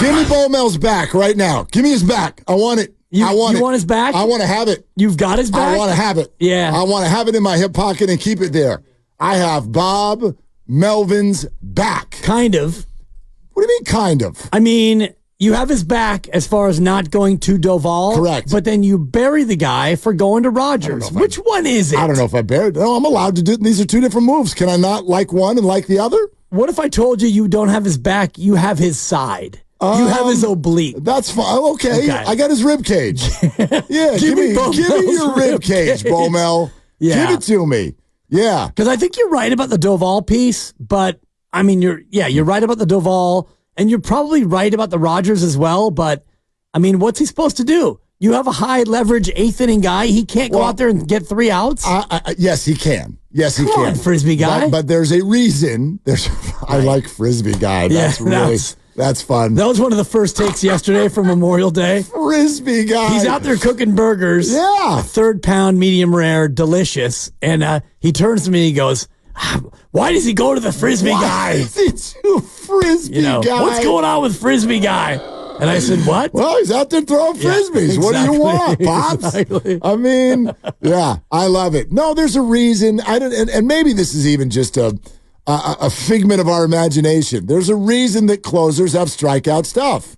Give me Bo Mel's back right now. Give me his back. I want it. You want his back? I want to have it. You've got his back? I want to have it. Yeah. I want to have it in my hip pocket and keep it there. I have Bob Melvin's back. Kind of. What do you mean, kind of? I mean, you have his back as far as not going to Doval. Correct. But then you bury the guy for going to Rogers. Which one is it? I don't know if I buried. No, I'm allowed to do. These are two different moves. Can I not like one and like the other? What if I told you don't have his back, you have his side? You have his oblique. That's fine. Okay. I got his rib cage. Yeah, give me your rib cage, Bo Mel. Yeah. Give it to me. Yeah. Because I think you're right about the Doval piece, but I mean, you're right about the Doval, and you're probably right about the Rogers as well. But I mean, what's he supposed to do? You have a high leverage eighth inning guy. He can't go out there and get 3 outs. Yes, he can. Yes, he Come can. on, Frisbee guy. But there's a reason. I like Frisbee guy. That's fun. That was one of the first takes yesterday for Memorial Day. Frisbee guy. He's out there cooking burgers. Yeah. 3rd pound, medium rare, delicious. And he turns to me and he goes, why does he go to the Frisbee guy? Why does he do Frisbee guy? What's going on with Frisbee guy? And I said, what? Well, he's out there throwing Frisbees. Exactly. What do you want, Pops? Exactly. I mean, yeah, I love it. No, there's a reason. And maybe this is even just a figment of our imagination. There's a reason that closers have strikeout stuff.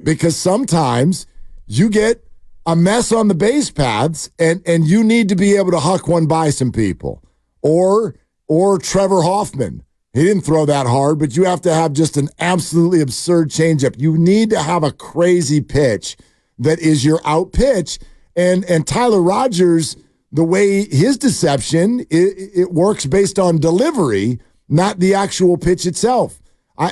Because sometimes you get a mess on the base paths and you need to be able to huck one by some people. Or Trevor Hoffman. He didn't throw that hard, but you have to have just an absolutely absurd changeup. You need to have a crazy pitch that is your out pitch. And Tyler Rogers, the way his deception, it works based on delivery, not the actual pitch itself. I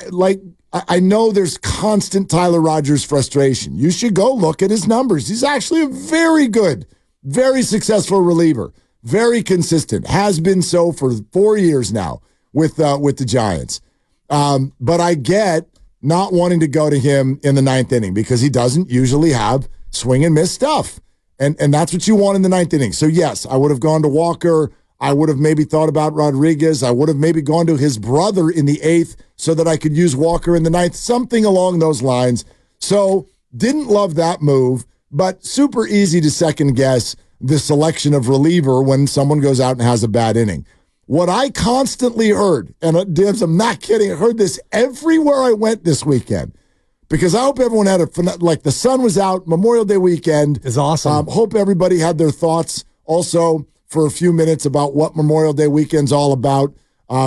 know there's constant Tyler Rogers frustration. You should go look at his numbers. He's actually a very good, very successful reliever, very consistent, has been so for 4 years now with the Giants. But I get not wanting to go to him in the 9th inning because he doesn't usually have swing and miss stuff. And that's what you want in the 9th inning. So, yes, I would have gone to Walker. I would have maybe thought about Rodriguez. I would have maybe gone to his brother in the 8th so that I could use Walker in the 9th, something along those lines. So, didn't love that move, but super easy to second guess the selection of reliever when someone goes out and has a bad inning. What I constantly heard, and Dibs, I'm not kidding, I heard this everywhere I went this weekend, because I hope everyone had the sun was out, Memorial Day weekend. It's awesome. Hope everybody had their thoughts also for a few minutes about what Memorial Day weekend's all about,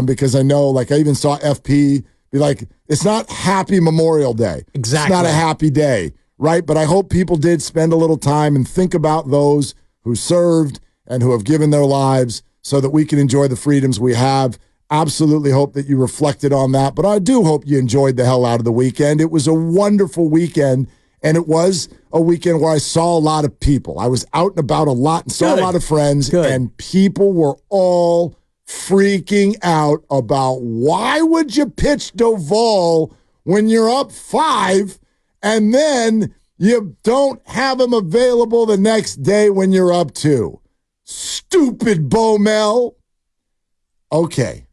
because I know, I even saw FP be like, it's not happy Memorial Day. Exactly. It's not a happy day, right? But I hope people did spend a little time and think about those who served and who have given their lives so that we can enjoy the freedoms we have. Absolutely hope that you reflected on that. But I do hope you enjoyed the hell out of the weekend. It was a wonderful weekend, and it was a weekend where I saw a lot of people. I was out and about a lot and saw a lot of friends, and people were all freaking out about why would you pitch Doval when you're up 5 and then you don't have him available the next day when you're up 2. Stupid Bo Mel. Okay.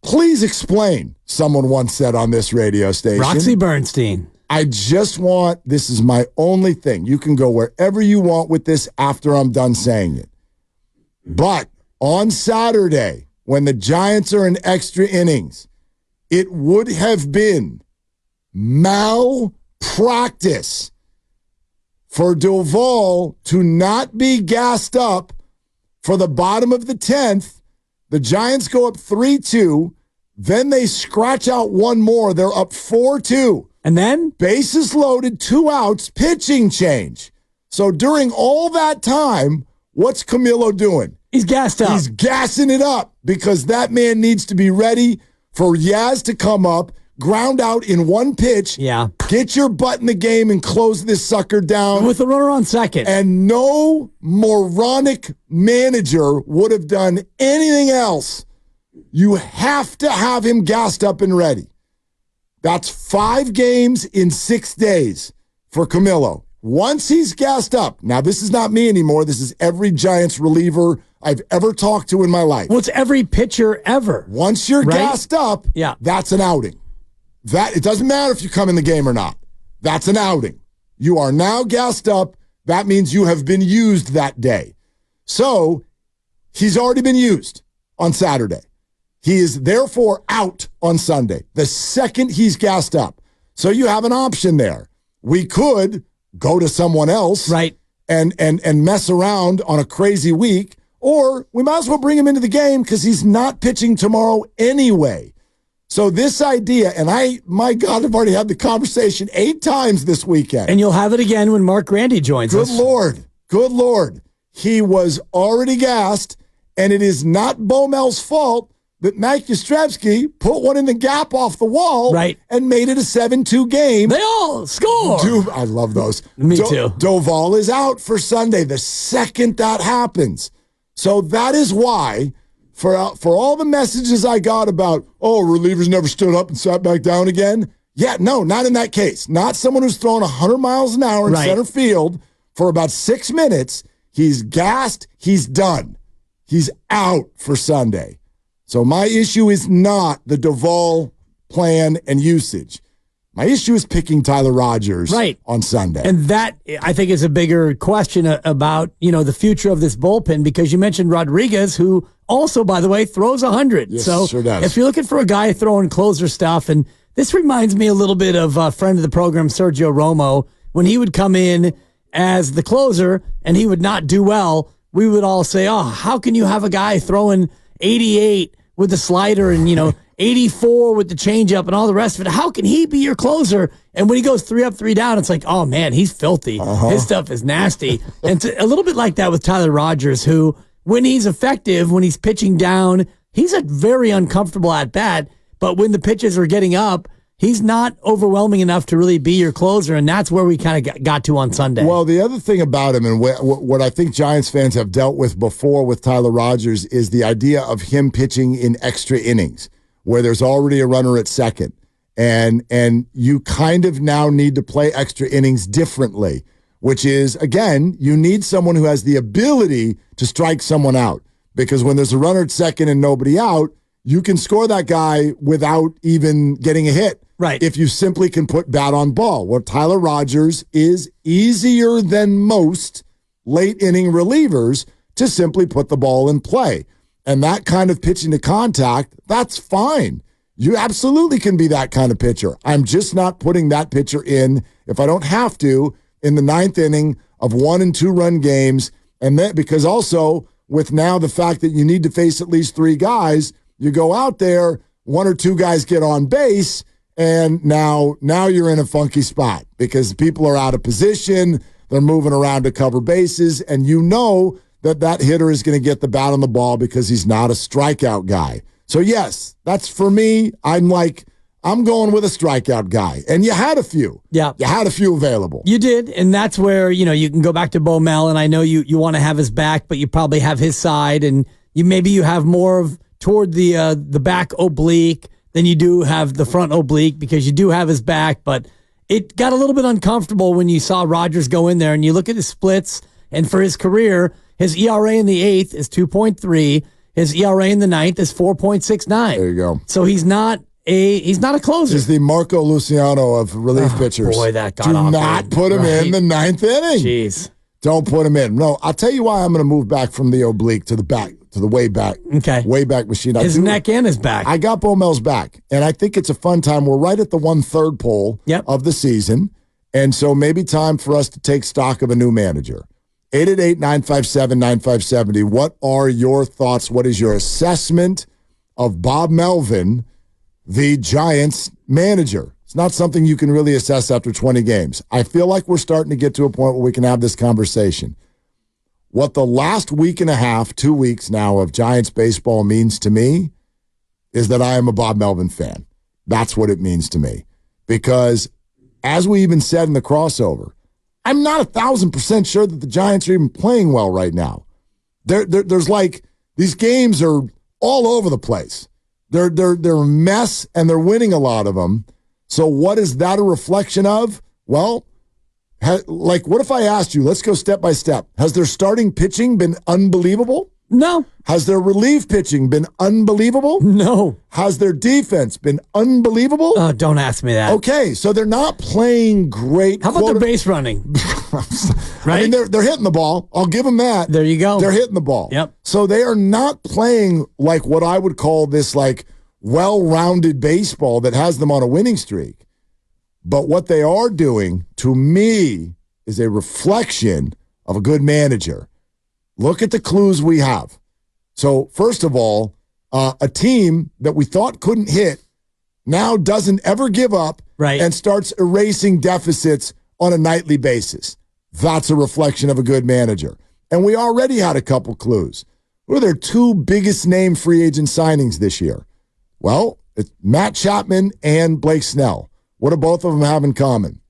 Please explain, someone once said on this radio station. Roxy Bernstein. I just want, this is my only thing. You can go wherever you want with this after I'm done saying it. But on Saturday, when the Giants are in extra innings, it would have been malpractice for Doval to not be gassed up for the bottom of the 10th. The Giants go up 3-2. Then they scratch out one more. They're up 4-2. And then? Bases loaded, 2 outs, pitching change. So during all that time, what's Camilo doing? He's gassed up. He's gassing it up because that man needs to be ready for Yaz to come up, ground out in one pitch. Yeah. Get your butt in the game and close this sucker down. With the runner on second. And no moronic manager would have done anything else. You have to have him gassed up and ready. That's 5 games in 6 days for Camilo. Once he's gassed up, now this is not me anymore. This is every Giants reliever I've ever talked to in my life. Well, it's every pitcher ever. Once you're gassed up, that's an outing. It doesn't matter if you come in the game or not. That's an outing. You are now gassed up. That means you have been used that day. So he's already been used on Saturday. He is therefore out on Sunday, the second he's gassed up. So you have an option there. We could go to someone else, right, and mess around on a crazy week, or we might as well bring him into the game because he's not pitching tomorrow anyway. So this idea, and my God, I've already had the conversation 8 times this weekend. And you'll have it again when Mark Grandy joins us. Good Lord. He was already gassed, and it is not Bo Mel's fault that Mike Yastrzemski put one in the gap off the wall, right, and made it a 7-2 game. They all score. Dude, I love those. Me too. Doval is out for Sunday the second that happens. So that is why, for all the messages I got about, relievers never stood up and sat back down again. Yeah, no, not in that case. Not someone who's throwing 100 miles an hour in center field for about 6 minutes. He's gassed. He's done. He's out for Sunday. So my issue is not the Doval plan and usage. My issue is picking Tyler Rogers on Sunday. And that, I think, is a bigger question about, the future of this bullpen, because you mentioned Rodriguez, who also, by the way, throws 100. Yes, so sure does. If you're looking for a guy throwing closer stuff, and this reminds me a little bit of a friend of the program, Sergio Romo, when he would come in as the closer and he would not do well, we would all say, how can you have a guy throwing 88 with the slider and, 84 with the changeup and all the rest of it? How can he be your closer? And when he goes 3 up, 3 down, it's like, oh man, he's filthy. His stuff is nasty. And it's a little bit like that with Tyler Rogers, who, when he's effective, when he's pitching down, he's a very uncomfortable at bat. But when the pitches are getting up, he's not overwhelming enough to really be your closer, and that's where we kind of got to on Sunday. Well, the other thing about him, and what I think Giants fans have dealt with before with Tyler Rogers, is the idea of him pitching in extra innings, where there's already a runner at second, and you kind of now need to play extra innings differently, which is, again, you need someone who has the ability to strike someone out, because when there's a runner at second and nobody out, you can score that guy without even getting a hit. Right. If you simply can put bat on ball. Well, Tyler Rogers is easier than most late inning relievers to simply put the ball in play. And that kind of pitching to contact, that's fine. You absolutely can be that kind of pitcher. I'm just not putting that pitcher in, if I don't have to, in the 9th inning of 1 and 2 run games. And that, because also with now the fact that you need to face at least 3 guys, you go out there, 1 or 2 guys get on base, and now you're in a funky spot because people are out of position, they're moving around to cover bases, and you know that hitter is going to get the bat on the ball because he's not a strikeout guy. So yes, that's for me. I'm going with a strikeout guy. And you had a few. Yeah. You had a few available. You did, and that's where, you can go back to Bo Mel, and I know you want to have his back, but you probably have his side, and you have more of toward the back oblique than you do have the front oblique, because you do have his back, but it got a little bit uncomfortable when you saw Rogers go in there and you look at his splits, and for his career, his ERA in the 8th is 2.3, his ERA in the 9th is 4.69. There you go. So he's not a closer. He's the Marco Luciano of relief pitchers. Boy, that got Do awkward. not put him in the 9th inning. Jeez. Don't put him in. No, I'll tell you why I'm going to move back from the oblique to the back, to the way back. Okay. Way back machine. His neck and his back. I got Bo Mel's back, and I think it's a fun time. We're right at the 1/3 pole of the season, and so maybe time for us to take stock of a new manager. 888-957-9570. What are your thoughts? What is your assessment of Bob Melvin, the Giants manager? It's not something you can really assess after 20 games. I feel like we're starting to get to a point where we can have this conversation. What the last week and a half, 2 weeks now of Giants baseball means to me is that I am a Bob Melvin fan. That's what it means to me. Because as we even said in the crossover, I'm not 1,000% sure that the Giants are even playing well right now. There's like, these games are all over the place. They're a mess, and they're winning a lot of them. So what is that a reflection of? Well, what if I asked you, let's go step by step. Has their starting pitching been unbelievable? No. Has their relief pitching been unbelievable? No. Has their defense been unbelievable? Don't ask me that. Okay, so they're not playing great. How about their base running? Right? I mean, they're hitting the ball. I'll give them that. There you go. They're hitting the ball. Yep. So they are not playing like what I would call this like well-rounded baseball that has them on a winning streak. But what they are doing, to me, is a reflection of a good manager. Look at the clues we have. So, first of all, a team that we thought couldn't hit now doesn't ever give up and starts erasing deficits on a nightly basis. That's a reflection of a good manager. And we already had a couple clues. Who are their two biggest name free agent signings this year? Well, it's Matt Chapman and Blake Snell. What do both of them have in common?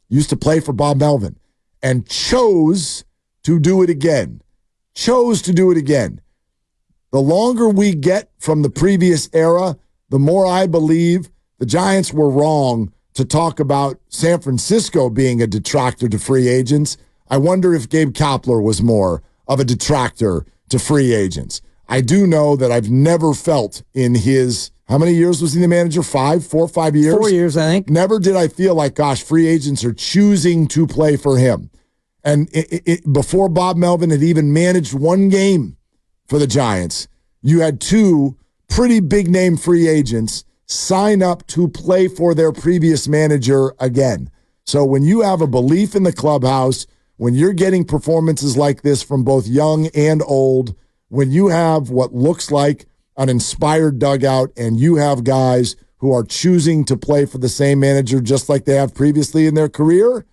Used to play for Bob Melvin and chose to do it again. The longer we get from the previous era, the more I believe the Giants were wrong to talk about San Francisco being a detractor to free agents. I wonder if Gabe Kapler was more of a detractor to free agents. I do know that I've never felt in his, how many years was he the manager? 4 or 5 years? 4 years, I think. Never did I feel like, gosh, free agents are choosing to play for him. And before Bob Melvin had even managed one game for the Giants, you had two pretty big-name free agents sign up to play for their previous manager again. So when you have a belief in the clubhouse, when you're getting performances like this from both young and old, when you have what looks like an inspired dugout and you have guys who are choosing to play for the same manager just like they have previously in their career,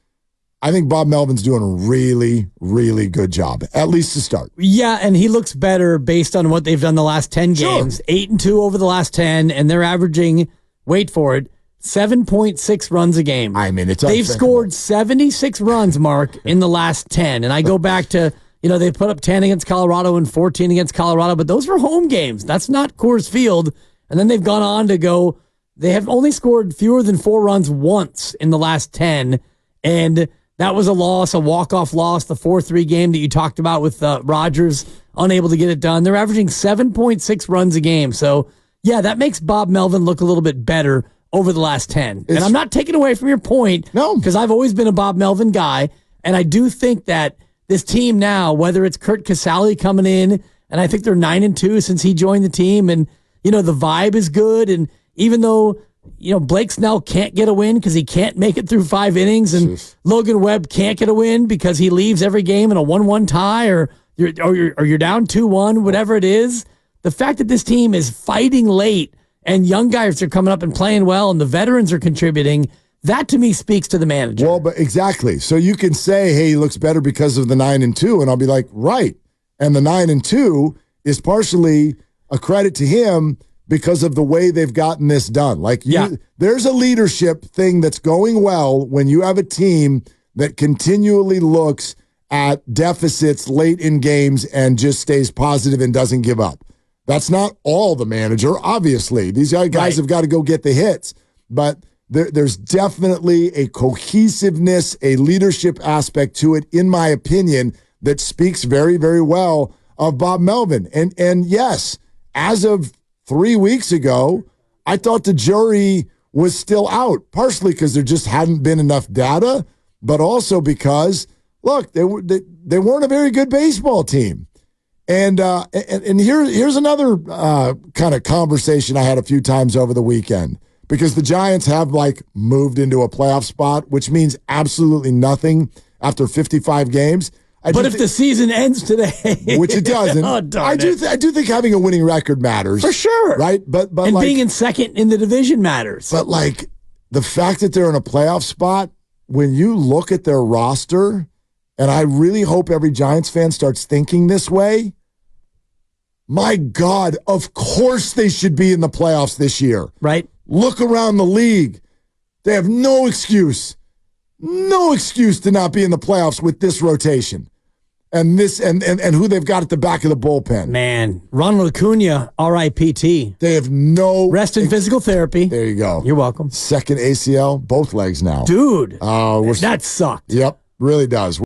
I think Bob Melvin's doing a really, really good job, at least to start. Yeah, and he looks better based on what they've done the last 10 games. 8-2 over the last 10, and they're averaging, wait for it, 7.6 runs a game. I mean, they've scored 76 runs, Mark, in the last 10. And I go back to, they put up 10 against Colorado and 14 against Colorado, but those were home games. That's not Coors Field. And then they've gone on to go, they have only scored fewer than 4 runs once in the last 10. And that was a loss, a walk-off loss, the 4-3 game that you talked about with Rodgers, unable to get it done. They're averaging 7.6 runs a game. So, yeah, that makes Bob Melvin look a little bit better over the last 10. And I'm not taking away from your point, because I've always been a Bob Melvin guy, and I do think that this team now, whether it's Kurt Casale coming in, and I think they're 9-2 since he joined the team, and, the vibe is good, and even though Blake Snell can't get a win because he can't make it through 5 innings, and Logan Webb can't get a win because he leaves every game in a 1-1 tie, or you're down 2-1, whatever it is. The fact that this team is fighting late and young guys are coming up and playing well and the veterans are contributing, that to me speaks to the manager. Well, but exactly. So you can say, hey, he looks better because of the 9-2, and I'll be like, right. And the 9-2 is partially a credit to him because of the way they've gotten this done. There's a leadership thing that's going well when you have a team that continually looks at deficits late in games and just stays positive and doesn't give up. That's not all the manager, obviously. These guys have got to go get the hits. But there's definitely a cohesiveness, a leadership aspect to it, in my opinion, that speaks very, very well of Bob Melvin. And yes, as of 3 weeks ago, I thought the jury was still out, partially because there just hadn't been enough data, but also because, look, they weren't a very good baseball team. And here's another kind of conversation I had a few times over the weekend, because the Giants have moved into a playoff spot, which means absolutely nothing after 55 games. But if the season ends today, which it doesn't, I do think having a winning record matters for sure, right? But being in second in the division matters. But the fact that they're in a playoff spot, when you look at their roster, and I really hope every Giants fan starts thinking this way. My God, of course they should be in the playoffs this year, right? Look around the league; they have no excuse to not be in the playoffs with this rotation. And this and who they've got at the back of the bullpen. Man, Ronald Acuna, RIPT. They have no rest in physical therapy. There you go. You're welcome. Second ACL, both legs now. Dude, that sucked. Yep, really does.